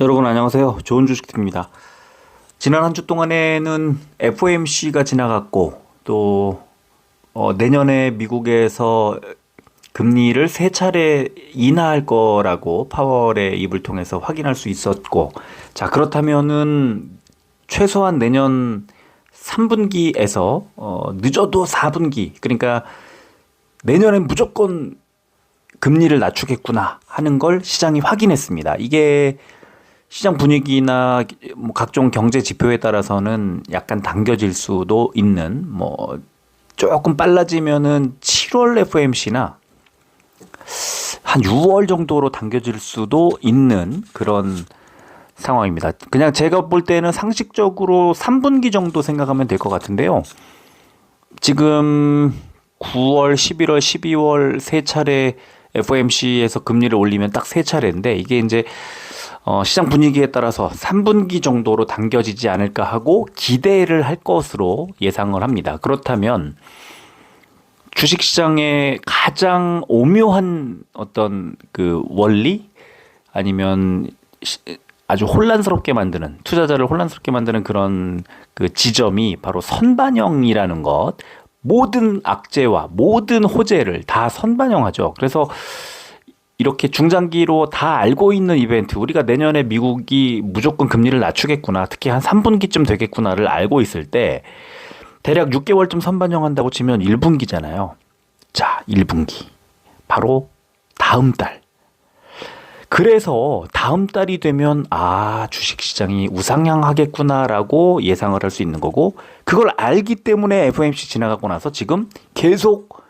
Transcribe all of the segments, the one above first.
여러분 안녕하세요. 좋은 주식입니다. 지난 한 주 동안에는 FOMC가 지나갔고 또 내년에 미국에서 금리를 세 차례 인하할 거라고 파월의 입을 통해서 확인할 수 있었고, 자 그렇다면은 최소한 내년 3분기에서 늦어도 4분기, 그러니까 내년엔 무조건 금리를 낮추겠구나 하는 걸 시장이 확인했습니다. 이게 시장 분위기나 뭐 각종 경제 지표에 따라서는 약간 당겨질 수도 있는, 뭐 조금 빨라지면은 7월 FOMC나 한 6월 정도로 당겨질 수도 있는 그런 상황입니다. 그냥 제가 볼 때는 상식적으로 3분기 정도 생각하면 될 것 같은데요. 지금 9월, 11월, 12월 세 차례 FOMC에서 금리를 올리면 딱 세 차례인데, 이게 이제 시장 분위기에 따라서 3분기 정도로 당겨지지 않을까 하고 기대를 할 것으로 예상을 합니다. 그렇다면 주식시장의 가장 오묘한 어떤 그 원리, 아니면 아주 혼란스럽게 만드는, 투자자를 혼란스럽게 만드는 그런 그 지점이 바로 선반영이라는 것. 모든 악재와 모든 호재를 다 선반영하죠. 그래서 이렇게 중장기로 다 알고 있는 이벤트, 우리가 내년에 미국이 무조건 금리를 낮추겠구나, 특히 한 3분기쯤 되겠구나를 알고 있을 때 대략 6개월쯤 선반영한다고 치면 1분기잖아요. 자, 1분기. 바로 다음 달. 그래서 다음 달이 되면 주식시장이 우상향하겠구나라고 예상을 할 수 있는 거고, 그걸 알기 때문에 FOMC 지나가고 나서 지금 계속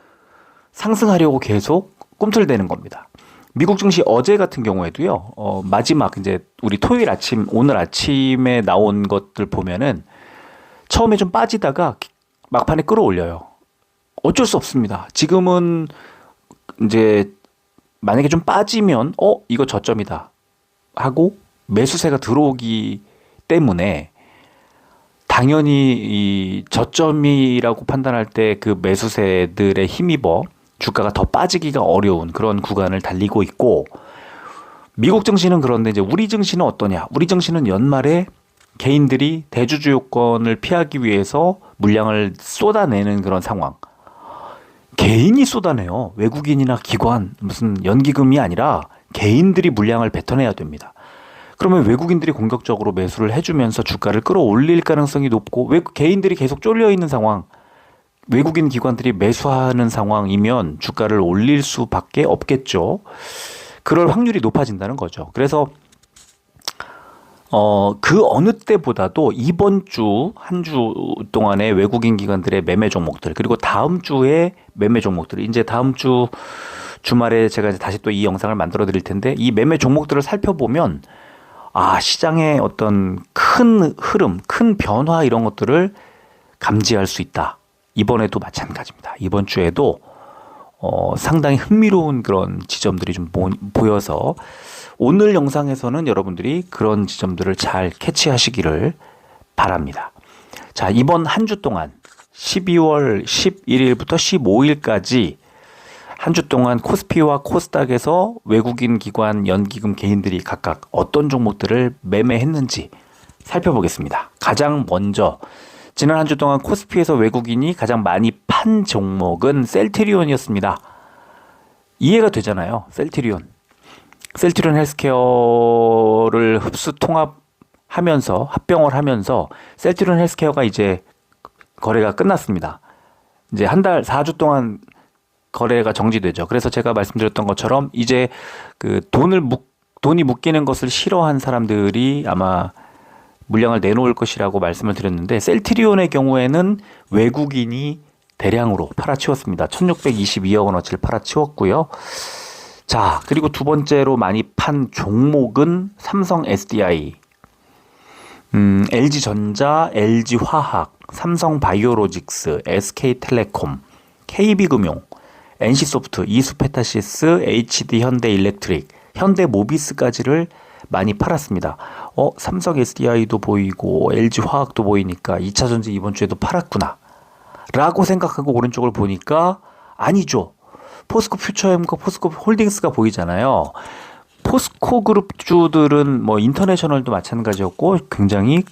상승하려고 계속 꿈틀대는 겁니다. 미국 증시 어제 같은 경우에도요, 마지막 이제 우리 토요일 아침, 오늘 아침에 나온 것들 보면은 처음에 좀 빠지다가 막판에 끌어올려요. 어쩔 수 없습니다. 지금은 이제 만약에 좀 빠지면 이거 저점이다 하고 매수세가 들어오기 때문에, 당연히 이 저점이라고 판단할 때 그 매수세들에 힘입어 주가가 더 빠지기가 어려운 그런 구간을 달리고 있고, 미국 증시는 그런데 이제 우리 증시는 어떠냐? 우리 증시는 연말에 개인들이 대주주 요건을 피하기 위해서 물량을 쏟아내는 그런 상황. 개인이 쏟아내요. 외국인이나 기관, 무슨 연기금이 아니라 개인들이 물량을 뱉어내야 됩니다. 그러면 외국인들이 공격적으로 매수를 해주면서 주가를 끌어올릴 가능성이 높고, 개인들이 계속 쫄려 있는 상황, 외국인 기관들이 매수하는 상황이면 주가를 올릴 수밖에 없겠죠. 그럴 확률이 높아진다는 거죠. 그래서 그 어느 때보다도 이번 주 한 주 동안의 외국인 기관들의 매매 종목들, 그리고 다음 주에 매매 종목들, 이제 다음 주 주말에 제가 이제 다시 또 이 영상을 만들어 드릴 텐데, 이 매매 종목들을 살펴보면 시장의 어떤 큰 흐름, 큰 변화, 이런 것들을 감지할 수 있다. 이번에도 마찬가지입니다. 이번 주에도 상당히 흥미로운 그런 지점들이 좀 보여서, 오늘 영상에서는 여러분들이 그런 지점들을 잘 캐치하시기를 바랍니다. 자, 이번 한 주 동안 12월 11일부터 15일까지 한 주 동안 코스피와 코스닥에서 외국인 기관, 연기금 개인들이 각각 어떤 종목들을 매매했는지 살펴보겠습니다. 가장 먼저 지난 한 주 동안 코스피에서 외국인이 가장 많이 판 종목은 셀트리온이었습니다. 이해가 되잖아요. 셀트리온 헬스케어를 흡수 통합하면서 합병을 하면서 셀트리온 헬스케어가 이제 거래가 끝났습니다. 이제 한 달 4주 동안 거래가 정지되죠. 그래서 제가 말씀드렸던 것처럼 이제 그 돈이 묶이는 것을 싫어한 사람들이 아마 물량을 내놓을 것이라고 말씀을 드렸는데, 셀트리온의 경우에는 외국인이 대량으로 팔아치웠습니다. 1622억 원어치를 팔아치웠고요. 자, 그리고 두 번째로 많이 판 종목은 삼성 SDI, LG전자, LG화학, 삼성바이오로직스, SK텔레콤, KB금융, NC소프트, 이수페타시스, HD현대일렉트릭, 현대모비스까지를 많이 팔았습니다. 삼성 SDI도 보이고 LG화학도 보이니까 2차전지 이번 주에도 팔았구나 라고 생각하고 오른쪽을 보니까 아니죠. 포스코 퓨처엠과 포스코 홀딩스가 보이잖아요. 포스코 그룹주들은 뭐 인터내셔널도 마찬가지였고 굉장히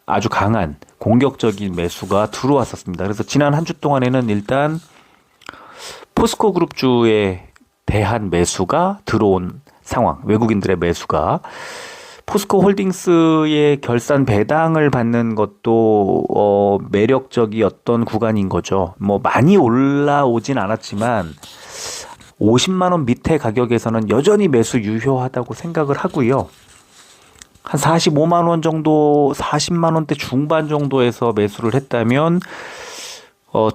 아주 강한 공격적인 매수가 들어왔었습니다. 그래서 지난 한 주 동안에는 일단 포스코 그룹주에 대한 매수가 들어온 상황, 외국인들의 매수가 포스코 홀딩스의 결산 배당을 받는 것도 매력적이었던 구간인 거죠. 뭐 많이 올라오진 않았지만 50만 원 밑에 가격에서는 여전히 매수 유효하다고 생각을 하고요. 한 45만 원 정도, 40만 원대 중반 정도에서 매수를 했다면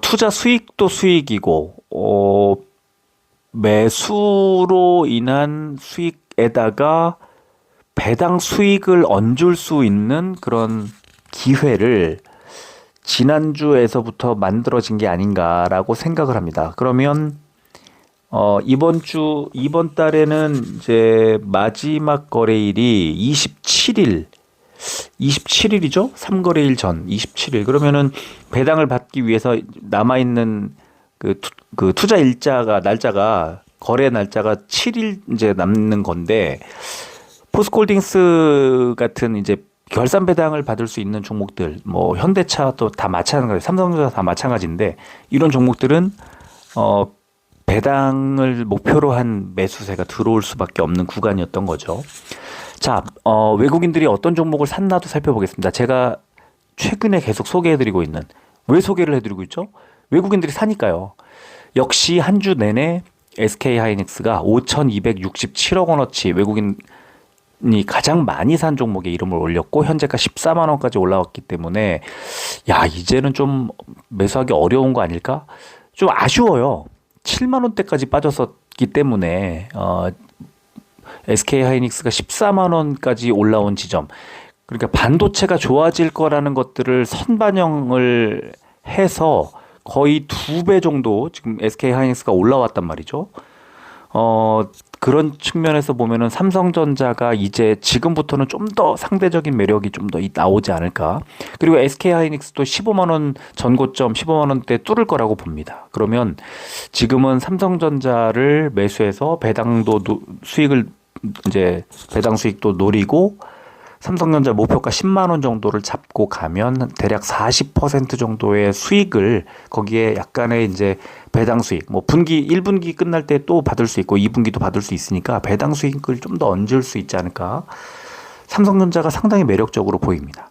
투자 수익도 수익이고 매수로 인한 수익에다가 배당 수익을 얹을 수 있는 그런 기회를 지난주에서부터 만들어진 게 아닌가라고 생각을 합니다. 그러면 이번 달에는 이제 마지막 거래일이 27일이죠? 3거래일 전 27일. 그러면은 배당을 받기 위해서 남아있는 그 투자 날짜가 거래 날짜가 7일 이제 남는 건데 포스코홀딩스 같은 이제 결산 배당을 받을 수 있는 종목들, 뭐 현대차도 다 마찬가지, 삼성전자 다 마찬가지인데 이런 종목들은 배당을 목표로 한 매수세가 들어올 수밖에 없는 구간이었던 거죠. 자, 외국인들이 어떤 종목을 샀나도 살펴보겠습니다. 제가 최근에 계속 소개해드리고 있는, 왜 소개를 해드리고 있죠? 외국인들이 사니까요. 역시 한 주 내내 SK하이닉스가 5,267억 원어치 외국인이 가장 많이 산 종목에 이름을 올렸고 현재가 14만 원까지 올라왔기 때문에 야, 이제는 좀 매수하기 어려운 거 아닐까? 좀 아쉬워요. 7만 원대까지 빠졌었기 때문에 SK하이닉스가 14만 원까지 올라온 지점, 그러니까 반도체가 좋아질 거라는 것들을 선반영을 해서 거의 2배 정도 지금 SK하이닉스가 올라왔단 말이죠. 그런 측면에서 보면은 삼성전자가 이제 지금부터는 좀 더 상대적인 매력이 좀 더 나오지 않을까. 그리고 SK하이닉스도 15만 원 전고점 15만 원대 뚫을 거라고 봅니다. 그러면 지금은 삼성전자를 매수해서 배당 수익도 노리고 삼성전자 목표가 10만 원 정도를 잡고 가면 대략 40% 정도의 수익을 거기에 약간의 이제 배당 수익, 뭐 1분기 끝날 때 또 받을 수 있고 2분기도 받을 수 있으니까 배당 수익을 좀 더 얹을 수 있지 않을까. 삼성전자가 상당히 매력적으로 보입니다.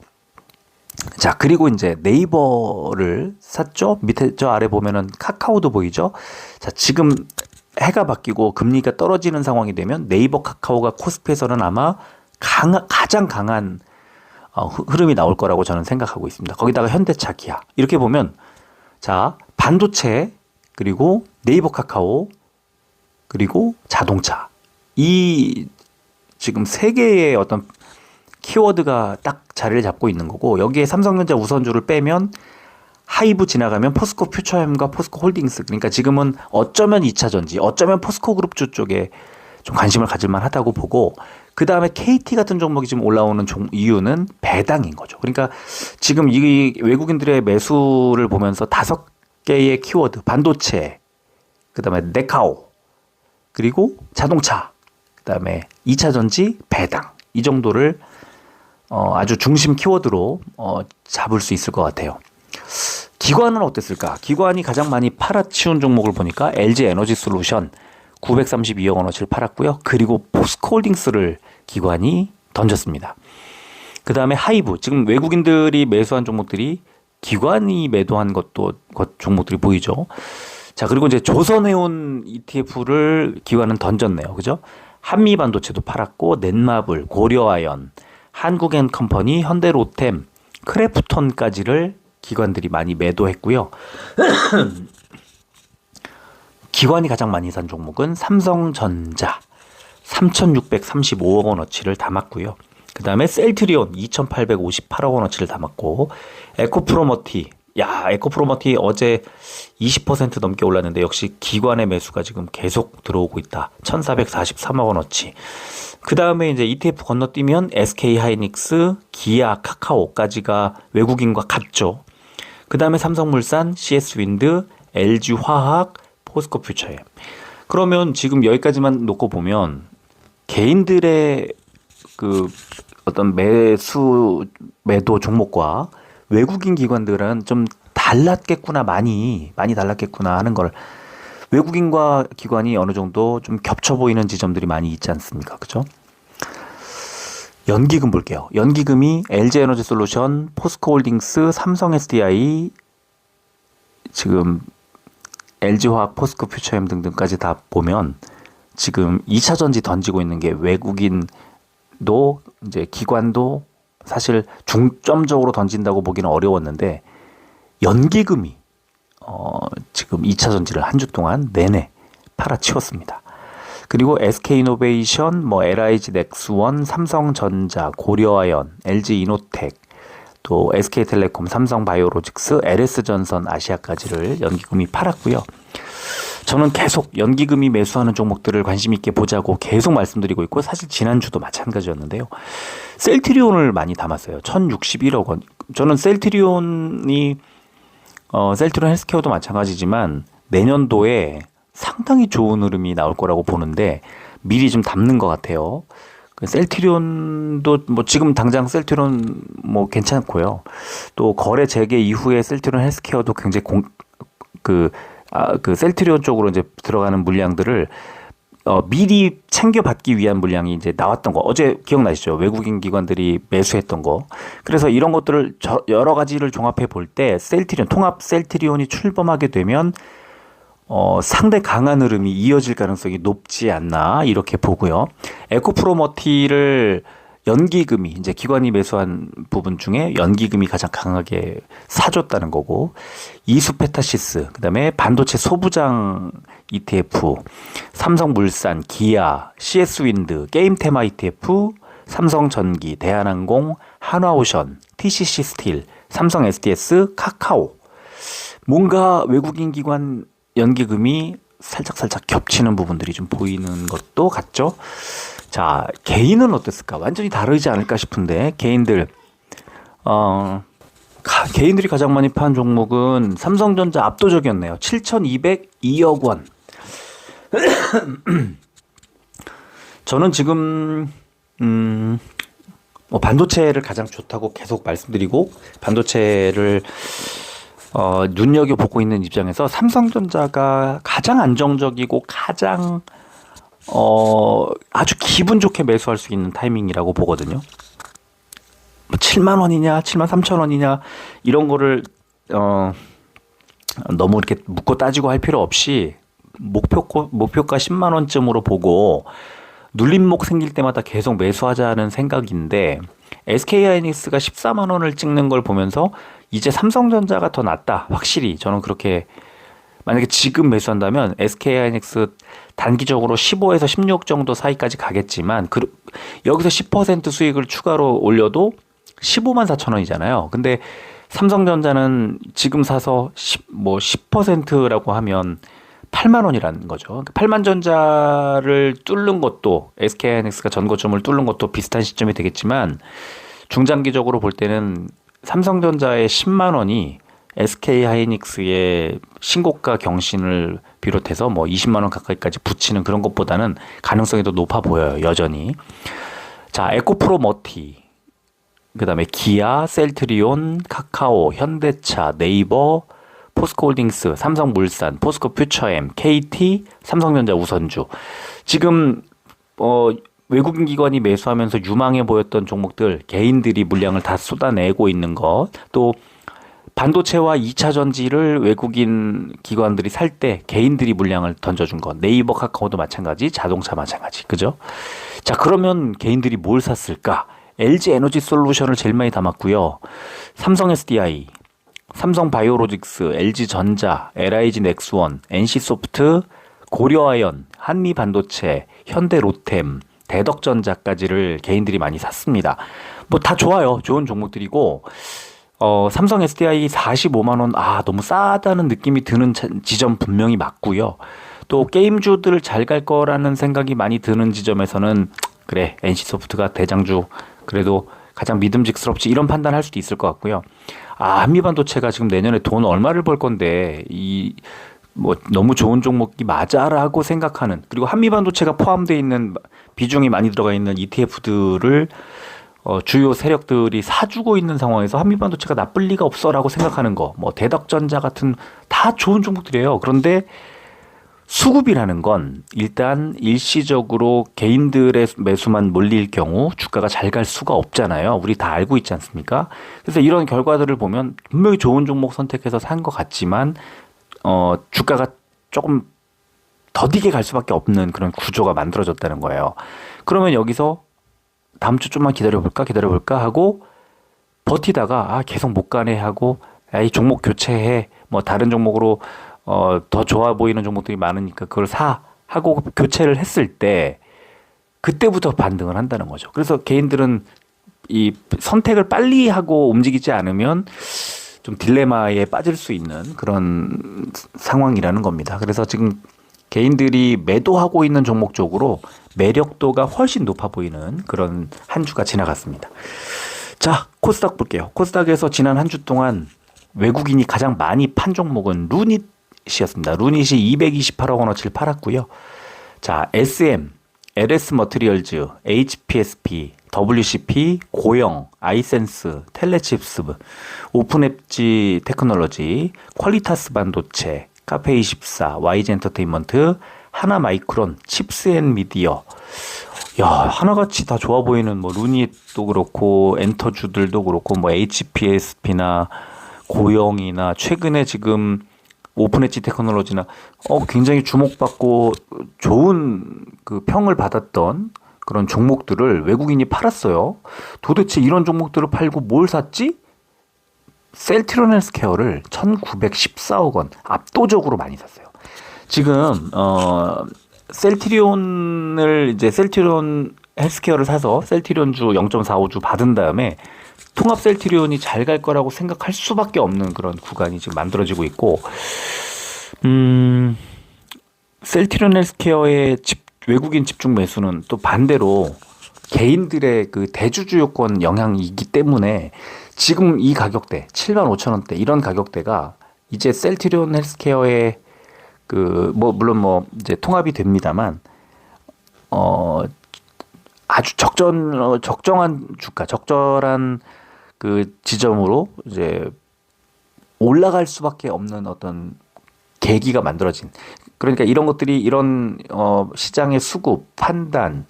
자, 그리고 이제 네이버를 샀죠. 밑에 저 아래 보면은 카카오도 보이죠. 자, 지금 해가 바뀌고 금리가 떨어지는 상황이 되면 네이버 카카오가 코스피에서는 아마 가장 강한 흐름이 나올 거라고 저는 생각하고 있습니다. 거기다가 현대차, 기아 이렇게 보면 자, 반도체 그리고 네이버 카카오 그리고 자동차, 이 지금 세 개의 어떤 키워드가 딱 자리를 잡고 있는 거고, 여기에 삼성전자 우선주를 빼면 하이브 지나가면 포스코 퓨처엠과 포스코 홀딩스, 그러니까 지금은 어쩌면 2차전지, 어쩌면 포스코 그룹주 쪽에 좀 관심을 가질만 하다고 보고, 그 다음에 KT 같은 종목이 지금 올라오는 이유는 배당인 거죠. 그러니까 지금 이 외국인들의 매수를 보면서 5개의 키워드, 반도체, 그 다음에 네카오, 그리고 자동차, 그 다음에 2차전지, 배당, 이 정도를 아주 중심 키워드로 잡을 수 있을 것 같아요. 기관은 어땠을까? 기관이 가장 많이 팔아치운 종목을 보니까 LG 에너지 솔루션 932억 원어치를 팔았고요. 그리고 포스코홀딩스를 기관이 던졌습니다. 그 다음에 하이브, 지금 외국인들이 매수한 종목들이 기관이 매도한 종목들이 보이죠. 자, 그리고 이제 조선해운 ETF를 기관은 던졌네요. 그죠? 한미반도체도 팔았고, 넷마블, 고려아연, 한국엔컴퍼니, 현대로템, 크래프톤까지를 기관들이 많이 매도했고요. 기관이 가장 많이 산 종목은 삼성전자 3,635억 원어치를 담았고요. 그 다음에 셀트리온 2,858억 원어치를 담았고, 에코프로머티, 에코프로머티 어제 20% 넘게 올랐는데 역시 기관의 매수가 지금 계속 들어오고 있다. 1,443억 원어치. 그 다음에 이제 ETF 건너뛰면 SK하이닉스, 기아, 카카오까지가 외국인과 같죠. 그 다음에 삼성물산, CS윈드, LG화학, 포스코 퓨처엠. 그러면 지금 여기까지만 놓고 보면 개인들의 그 어떤 매도 종목과 외국인 기관들은 좀 달랐겠구나, 많이 달랐겠구나 하는 걸, 외국인과 기관이 어느 정도 좀 겹쳐 보이는 지점들이 많이 있지 않습니까? 그죠? 연기금 볼게요. 연기금이 LG에너지솔루션, 포스코홀딩스, 삼성 SDI, 지금 LG화학, 포스코퓨처엠 등등까지 다 보면 지금 2차 전지 던지고 있는 게 외국인도 이제 기관도 사실 중점적으로 던진다고 보기는 어려웠는데, 연기금이 지금 2차 전지를 한 주 동안 내내 팔아치웠습니다. 그리고 SK이노베이션, LIG넥스원, 삼성전자, 고려아연, LG이노텍, 또 SK텔레콤, 삼성바이오로직스, LS전선, 아시아까지를 연기금이 팔았고요. 저는 계속 연기금이 매수하는 종목들을 관심 있게 보자고 계속 말씀드리고 있고, 사실 지난주도 마찬가지였는데요. 셀트리온을 많이 담았어요. 1061억 원. 저는 셀트리온 헬스케어도 마찬가지지만 내년도에 상당히 좋은 흐름이 나올 거라고 보는데 미리 좀 담는 것 같아요. 셀트리온도 지금 당장 셀트리온 괜찮고요. 또 거래 재개 이후에 셀트리온 헬스케어도 굉장히 그 셀트리온 쪽으로 이제 들어가는 물량들을 미리 챙겨받기 위한 물량이 이제 나왔던 거, 어제 기억나시죠? 외국인 기관들이 매수했던 거. 그래서 이런 것들을 여러 가지를 종합해 볼 때 통합 셀트리온이 출범하게 되면 상대 강한 흐름이 이어질 가능성이 높지 않나 이렇게 보고요. 에코프로머티를 연기금이, 이제 기관이 매수한 부분 중에 연기금이 가장 강하게 사줬다는 거고, 이수페타시스, 그다음에 반도체 소부장 ETF, 삼성물산, 기아, CS윈드, 게임테마 ETF, 삼성전기, 대한항공, 한화오션, TCC스틸, 삼성 SDS, 카카오. 뭔가 외국인 기관 연기금이 살짝 겹치는 부분들이 좀 보이는 것도 같죠. 자, 개인은 어땠을까? 완전히 다르지 않을까 싶은데, 개인들이 가장 많이 판 종목은 삼성전자 압도적이었네요. 7,202억 원. 저는 지금 반도체를 가장 좋다고 계속 말씀드리고, 반도체를 눈여겨보고 있는 입장에서 삼성전자가 가장 안정적이고 가장 아주 기분 좋게 매수할 수 있는 타이밍이라고 보거든요. 7만 원이냐, 7만 3천 원이냐 이런 거를 너무 이렇게 묶고 따지고 할 필요 없이 목표가 10만 원쯤으로 보고 눌림목 생길 때마다 계속 매수하자는 생각인데, SK하이닉스가 14만 원을 찍는 걸 보면서 이제 삼성전자가 더 낫다. 확실히 저는 그렇게, 만약에 지금 매수한다면 SK하이닉스 단기적으로 15에서 16 정도 사이까지 가겠지만, 여기서 10% 수익을 추가로 올려도 15만 4천 원이잖아요. 근데 삼성전자는 지금 사서 10%라고 하면 8만 원이라는 거죠. 8만 전자를 뚫는 것도, SK하이닉스가 전고점을 뚫는 것도 비슷한 시점이 되겠지만, 중장기적으로 볼 때는 삼성전자의 10만 원이 SK하이닉스의 신고가 경신을 비롯해서 20만 원 가까이까지 붙이는 그런 것보다는 가능성이 더 높아 보여요, 여전히. 자, 에코프로머티, 그다음에 기아, 셀트리온, 카카오, 현대차, 네이버, 포스코홀딩스, 삼성물산, 포스코퓨처엠, KT, 삼성전자 우선주. 지금 외국인 기관이 매수하면서 유망해 보였던 종목들, 개인들이 물량을 다 쏟아내고 있는 것, 또 반도체와 2차 전지를 외국인 기관들이 살 때 개인들이 물량을 던져준 것, 네이버, 카카오도 마찬가지, 자동차 마찬가지, 그죠? 자, 그러면 개인들이 뭘 샀을까? LG에너지솔루션을 제일 많이 담았고요. 삼성 SDI, 삼성바이오로직스, LG전자, LIG넥스원, NC소프트, 고려아연, 한미반도체, 현대로템, 대덕전자까지를 개인들이 많이 샀습니다. 다 좋아요. 좋은 종목들이고, 삼성 SDI 45만 원, 너무 싸다는 느낌이 드는 지점 분명히 맞고요. 또 게임주들 잘 갈 거라는 생각이 많이 드는 지점에서는 그래, NC소프트가 대장주, 그래도 가장 믿음직스럽지, 이런 판단할 수도 있을 것 같고요. 한미반도체가 지금 내년에 돈 얼마를 벌 건데 뭐 너무 좋은 종목이 맞아라고 생각하는, 그리고 한미반도체가 포함되어 있는 비중이 많이 들어가 있는 ETF들을 주요 세력들이 사주고 있는 상황에서 한미반도체가 나쁠 리가 없어라고 생각하는 거, 뭐 대덕전자 같은 다 좋은 종목들이에요. 그런데 수급이라는 건 일단 일시적으로 개인들의 매수만 몰릴 경우 주가가 잘 갈 수가 없잖아요. 우리 다 알고 있지 않습니까? 그래서 이런 결과들을 보면 분명히 좋은 종목 선택해서 산 것 같지만 주가가 조금 더디게 갈 수밖에 없는 그런 구조가 만들어졌다는 거예요. 그러면 여기서 다음 주 좀만 기다려볼까 하고 버티다가 계속 못 가네 하고 이 종목 교체해, 뭐 다른 종목으로 더 좋아 보이는 종목들이 많으니까 그걸 사 하고 교체를 했을 때 그때부터 반등을 한다는 거죠. 그래서 개인들은 이 선택을 빨리 하고 움직이지 않으면 좀 딜레마에 빠질 수 있는 그런 상황이라는 겁니다. 그래서 지금 개인들이 매도하고 있는 종목 쪽으로 매력도가 훨씬 높아 보이는 그런 한 주가 지나갔습니다. 자, 코스닥 볼게요. 코스닥에서 지난 한 주 동안 외국인이 가장 많이 판 종목은 루닛이었습니다. 루닛이 228억 원어치를 팔았고요. 자, SM, LS 머티리얼즈, HPSP, WCP, 고영, 아이센스, 텔레칩스, 오픈엣지 테크놀로지, 퀄리타스 반도체, 카페24, YG 엔터테인먼트, 하나마이크론, 칩스앤미디어. 야, 하나같이 다 좋아 보이는 뭐 루닛도 그렇고 엔터주들도 그렇고 뭐 HPSP나 고영이나 최근에 지금 오픈엣지 테크놀로지나 굉장히 주목받고 좋은 그 평을 받았던 그런 종목들을 외국인이 팔았어요. 도대체 이런 종목들을 팔고 뭘 샀지? 셀트리온 헬스케어를 1914억 원 압도적으로 많이 샀어요. 지금 셀트리온 헬스케어를 사서 셀트리온주 0.45주 받은 다음에 통합 셀트리온이 잘 갈 거라고 생각할 수밖에 없는 그런 구간이 지금 만들어지고 있고, 셀트리온 헬스케어의 외국인 집중 매수는 또 반대로 개인들의 그 대주주요권 영향이기 때문에 지금 이 가격대 75,000원대 이런 가격대가 이제 셀트리온 헬스케어의 물론 이제 통합이 됩니다만 아주 적정한 주가, 적절한 그 지점으로 이제 올라갈 수밖에 없는 어떤 계기가 만들어진, 그러니까 이런 것들이 이런 시장의 수급, 판단,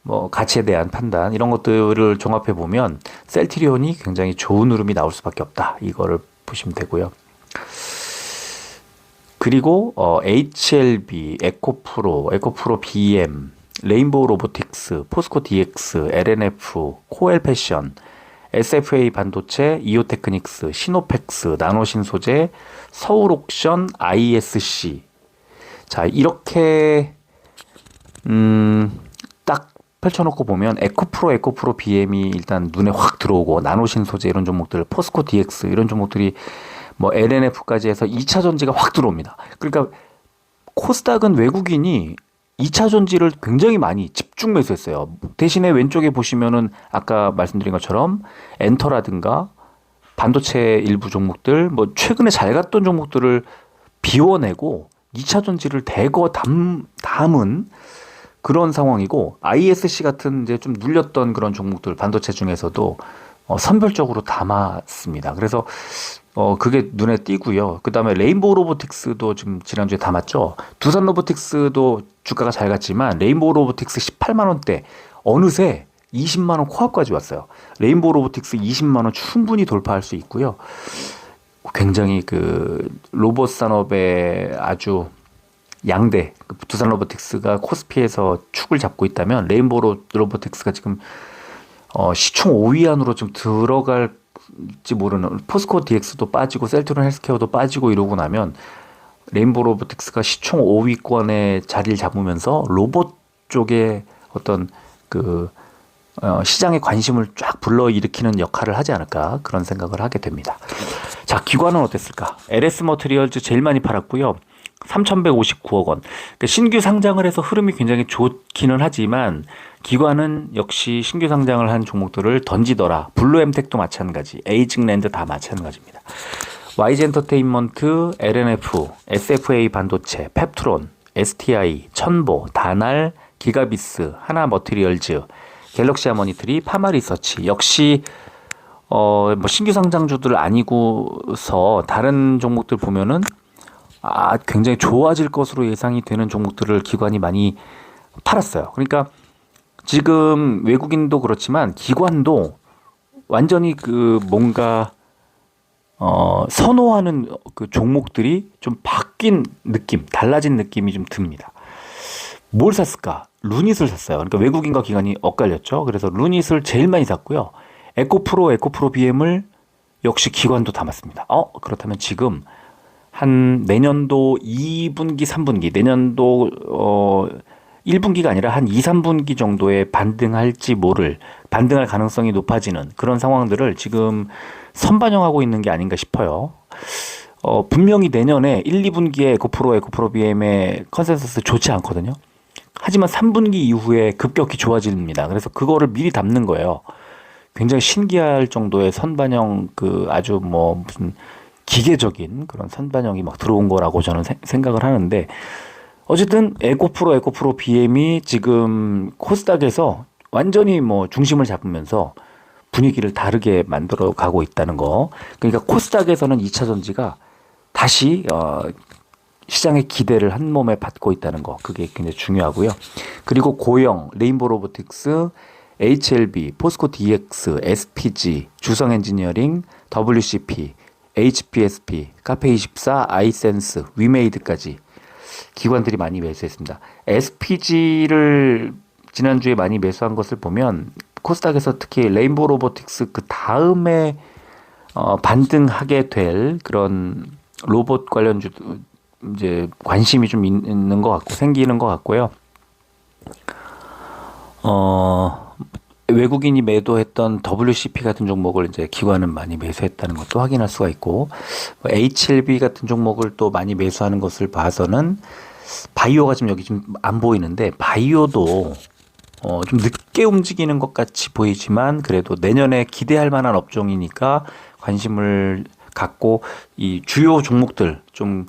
뭐 가치에 대한 판단 이런 것들을 종합해 보면 셀트리온이 굉장히 좋은 흐름이 나올 수밖에 없다. 이거를 보시면 되고요. 그리고 HLB, 에코프로 BM, 레인보우 로보틱스, 포스코 DX, LNF, 코엘 패션, SFA 반도체, 이오테크닉스, 시노펙스, 나노신소재, 서울옥션, ISC. 자, 이렇게 딱 펼쳐놓고 보면 에코프로 BM이 일단 눈에 확 들어오고, 나노신소재 이런 종목들, 포스코 DX 이런 종목들이 뭐 LNF까지 해서 2차 전지가 확 들어옵니다. 그러니까 코스닥은 외국인이 2차 전지를 굉장히 많이 집중 매수했어요. 대신에 왼쪽에 보시면은 아까 말씀드린 것처럼 엔터라든가 반도체 일부 종목들, 뭐 최근에 잘 갔던 종목들을 비워내고 2차 전지를 대거 담은 그런 상황이고, ISC 같은 이제 좀 눌렸던 그런 종목들 반도체 중에서도 선별적으로 담았습니다. 그래서 그게 눈에 띄고요. 그 다음에 레인보우 로보틱스도 지금 지난주에 담았죠. 두산 로보틱스도 주가가 잘 갔지만 레인보우 로보틱스 18만 원대 어느새 20만 원 코앞까지 왔어요. 레인보우 로보틱스 20만 원 충분히 돌파할 수 있고요. 굉장히 그 로봇 산업의 아주 양대, 두산 로보틱스가 코스피에서 축을 잡고 있다면 레인보우 로보틱스가 지금 시총 5위 안으로 좀 들어갈지 모르는, 포스코 DX도 빠지고 셀트리온 헬스케어도 빠지고 이러고 나면 레인보우 로보틱스가 시총 5위권에 자리를 잡으면서 로봇 쪽에 어떤 그 시장의 관심을 쫙 불러일으키는 역할을 하지 않을까, 그런 생각을 하게 됩니다. 자, 기관은 어땠을까? LS 머티리얼즈 제일 많이 팔았고요. 3,159억 원. 그러니까 신규 상장을 해서 흐름이 굉장히 좋기는 하지만 기관은 역시 신규 상장을 한 종목들을 던지더라. 블루엠텍도 마찬가지, 에이징랜드 다 마찬가지입니다. YG 엔터테인먼트, LNF, SFA 반도체, 펩트론, STI, 천보, 다날, 기가비스, 하나 머티리얼즈, 갤럭시 하모니트리, 파마리서치. 역시 뭐 신규 상장주들 아니고서 다른 종목들 보면은 굉장히 좋아질 것으로 예상이 되는 종목들을 기관이 많이 팔았어요. 그러니까 지금 외국인도 그렇지만 기관도 완전히 그 뭔가 선호하는 그 종목들이 좀 바뀐 느낌, 달라진 느낌이 좀 듭니다. 뭘 샀을까? 루닛을 샀어요. 그러니까 외국인과 기관이 엇갈렸죠. 그래서 루닛을 제일 많이 샀고요. 에코프로 BM을 역시 기관도 담았습니다. 그렇다면 지금 한 내년도 2분기, 3분기, 내년도 1분기가 아니라 한 2, 3분기 정도에 반등할 가능성이 높아지는 그런 상황들을 지금 선반영하고 있는 게 아닌가 싶어요. 분명히 내년에 1, 2분기에 에코프로 BM의 컨센서스 좋지 않거든요. 하지만 3분기 이후에 급격히 좋아집니다. 그래서 그거를 미리 담는 거예요. 굉장히 신기할 정도의 선반영 아주 뭐 무슨 기계적인 그런 선반영이 막 들어온 거라고 저는 생각을 하는데, 어쨌든 에코프로 BM이 지금 코스닥에서 완전히 뭐 중심을 잡으면서 분위기를 다르게 만들어 가고 있다는 거. 그러니까 코스닥에서는 2차 전지가 다시 시장의 기대를 한 몸에 받고 있다는 거. 그게 굉장히 중요하고요. 그리고 고영, 레인보우 로보틱스, HLB, 포스코 DX, SPG, 주성 엔지니어링, WCP, HPSP, 카페24, 아이센스, 위메이드까지 기관들이 많이 매수했습니다. SPG를 지난주에 많이 매수한 것을 보면 코스닥에서 특히 레인보우 로보틱스 그 다음에 반등하게 될 그런 로봇 관련주 이제 관심이 좀 있는 것 같고 생기는 것 같고요. 외국인이 매도했던 WCP 같은 종목을 이제 기관은 많이 매수했다는 것도 확인할 수가 있고, HLB 같은 종목을 또 많이 매수하는 것을 봐서는 바이오가 지금 여기 좀 안 보이는데, 바이오도 좀 늦게 움직이는 것 같이 보이지만 그래도 내년에 기대할 만한 업종이니까 관심을 갖고 이 주요 종목들 좀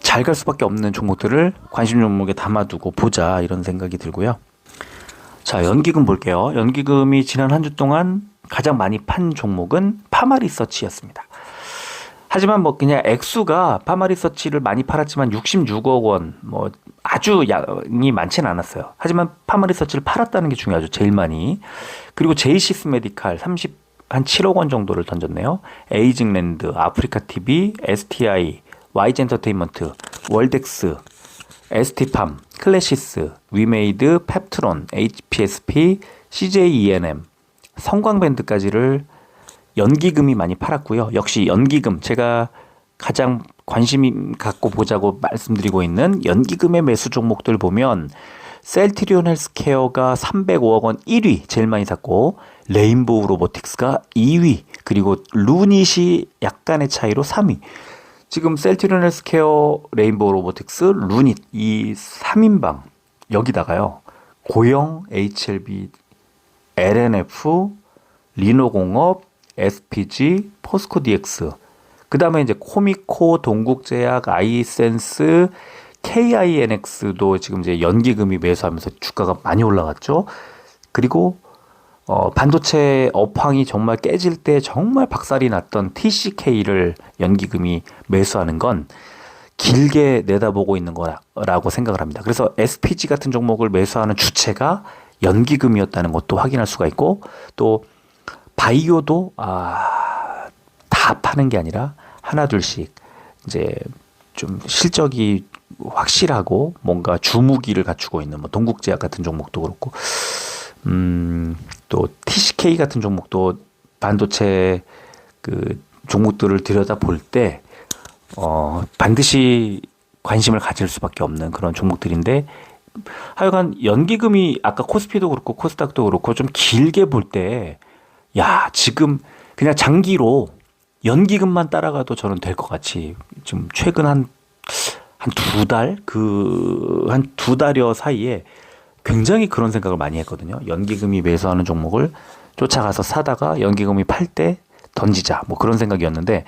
잘 갈 수밖에 없는 종목들을 관심 종목에 담아두고 보자, 이런 생각이 들고요. 자, 연기금 볼게요. 연기금이 지난 한 주 동안 가장 많이 판 종목은 파마리서치였습니다. 하지만 뭐 그냥 액수가 파마리서치를 많이 팔았지만 66억 원, 뭐 아주 양이 많지는 않았어요. 하지만 파마리서치를 팔았다는 게 중요하죠. 제일 많이. 그리고 제이시스 메디칼 한 7억 원 정도를 던졌네요. 에이징랜드, 아프리카TV, STI, YG 엔터테인먼트, 월덱스, ST팜, 클래시스, 위메이드, 펩트론, HPSP, CJENM, 성광밴드까지를 연기금이 많이 팔았고요. 역시 연기금, 제가 가장 관심 갖고 보자고 말씀드리고 있는 연기금의 매수 종목들 보면 셀트리온 헬스케어가 305억 원 1위 제일 많이 샀고, 레인보우 로보틱스가 2위, 그리고 루닛이 약간의 차이로 3위. 지금 셀트리온 헬스케어, 레인보우 로보틱스, 루닛 이 3인방 여기다가요 고영, HLB, LNF, 리노공업, SPG, 포스코 DX, 그 다음에 이제 코미코, 동국제약, 아이센스, KINX도 지금 이제 연기금이 매수하면서 주가가 많이 올라갔죠. 그리고 반도체 업황이 정말 깨질 때 정말 박살이 났던 TCK를 연기금이 매수하는 건 길게 내다보고 있는 거라고 생각을 합니다. 그래서 SPG 같은 종목을 매수하는 주체가 연기금이었다는 것도 확인할 수가 있고, 또 바이오도 다 파는 게 아니라 하나 둘씩 이제 좀 실적이 확실하고 뭔가 주무기를 갖추고 있는 뭐 동국제약 같은 종목도 그렇고, 또 TCK 같은 종목도 반도체 그 종목들을 들여다 볼 때 반드시 관심을 가질 수밖에 없는 그런 종목들인데, 하여간 연기금이 아까 코스피도 그렇고 코스닥도 그렇고 좀 길게 볼 때 지금 그냥 장기로 연기금만 따라가도 저는 될 것 같이 좀 최근 한 두 달 한 두 달여 사이에 굉장히 그런 생각을 많이 했거든요. 연기금이 매수하는 종목을 쫓아가서 사다가 연기금이 팔 때 던지자 뭐 그런 생각이었는데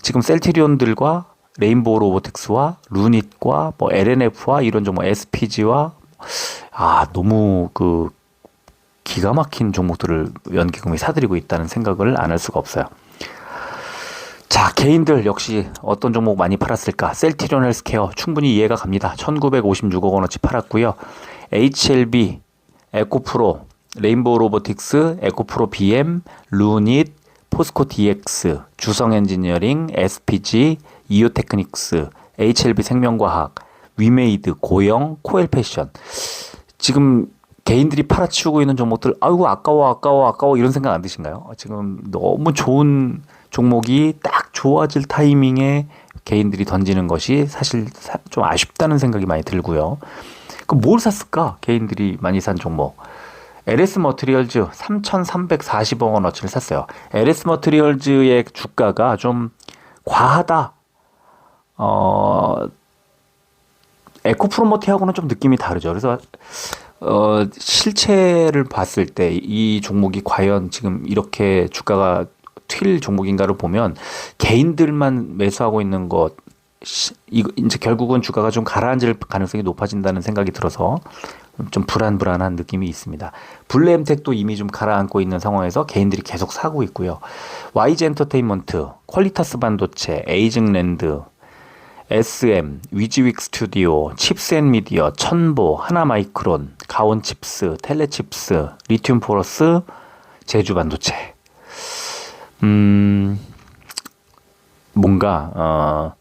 지금 셀트리온들과 레인보우 로보틱스와 루닛과 뭐 LNF와 이런 종목 SPG와 너무 그 기가 막힌 종목들을 연기금이 사들이고 있다는 생각을 안 할 수가 없어요. 자, 개인들 역시 어떤 종목 많이 팔았을까? 셀트리온 헬스케어 충분히 이해가 갑니다. 1956억 원어치 팔았고요. HLB, 에코프로, 레인보우 로보틱스, 에코프로 BM, 루닛, 포스코 DX, 주성 엔지니어링, SPG, 이오테크닉스, HLB 생명과학, 위메이드, 고영, 코엘 패션. 지금 개인들이 팔아치우고 있는 종목들 아이고 아까워 이런 생각 안 드신가요? 지금 너무 좋은 종목이 딱 좋아질 타이밍에 개인들이 던지는 것이 사실 좀 아쉽다는 생각이 많이 들고요. 그럼 뭘 샀을까? 개인들이 많이 산 종목. LS 머티리얼즈 3,340억 원어치를 샀어요. LS 머티리얼즈의 주가가 좀 과하다. 에코프로머티하고는 좀 느낌이 다르죠. 그래서 실체를 봤을 때 이 종목이 과연 지금 이렇게 주가가 튈 종목인가를 보면 개인들만 매수하고 있는 것 이제 결국은 주가가 좀 가라앉을 가능성이 높아진다는 생각이 들어서 좀 불안한 느낌이 있습니다. 블루엠텍도 이미 좀 가라앉고 있는 상황에서 개인들이 계속 사고 있고요. YG 엔터테인먼트, 퀄리타스 반도체, 에이징랜드, SM, 위지윅 스튜디오, 칩스앤미디어, 천보, 하나마이크론, 가온칩스, 텔레칩스, 리튬 포러스, 제주반도체. 뭔가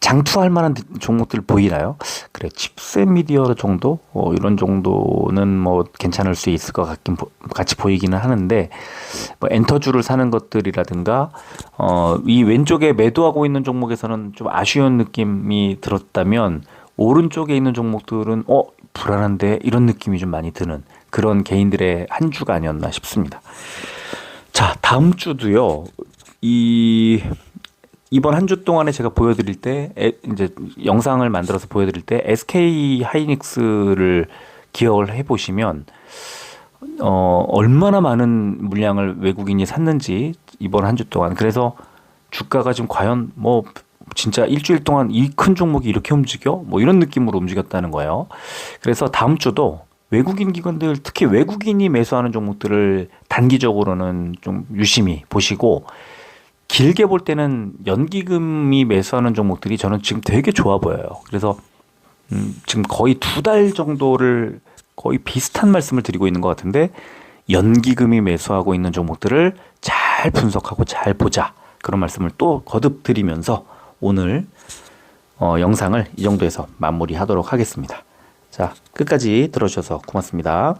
장투할 만한 종목들 보이나요? 그래, 칩스앤미디어 정도? 이런 정도는 뭐 괜찮을 수 있을 것 같이 보이기는 하는데 뭐 엔터주를 사는 것들이라든가 이 왼쪽에 매도하고 있는 종목에서는 좀 아쉬운 느낌이 들었다면 오른쪽에 있는 종목들은 불안한데 이런 느낌이 좀 많이 드는 그런 개인들의 한 주가 아니었나 싶습니다. 자, 다음 주도요. 이번 한 주 동안에 제가 보여드릴 때 이제 영상을 만들어서 보여드릴 때 SK 하이닉스를 기억을 해보시면 얼마나 많은 물량을 외국인이 샀는지 이번 한 주 동안. 그래서 주가가 지금 과연 뭐 진짜 일주일 동안 이 큰 종목이 이렇게 움직여? 뭐 이런 느낌으로 움직였다는 거예요. 그래서 다음 주도 외국인 기관들 특히 외국인이 매수하는 종목들을 단기적으로는 좀 유심히 보시고 길게 볼 때는 연기금이 매수하는 종목들이 저는 지금 되게 좋아 보여요. 그래서 지금 거의 2달 정도를 거의 비슷한 말씀을 드리고 있는 것 같은데 연기금이 매수하고 있는 종목들을 잘 분석하고 잘 보자. 그런 말씀을 또 거듭 드리면서 오늘 영상을 이 정도에서 마무리하도록 하겠습니다. 자, 끝까지 들어주셔서 고맙습니다.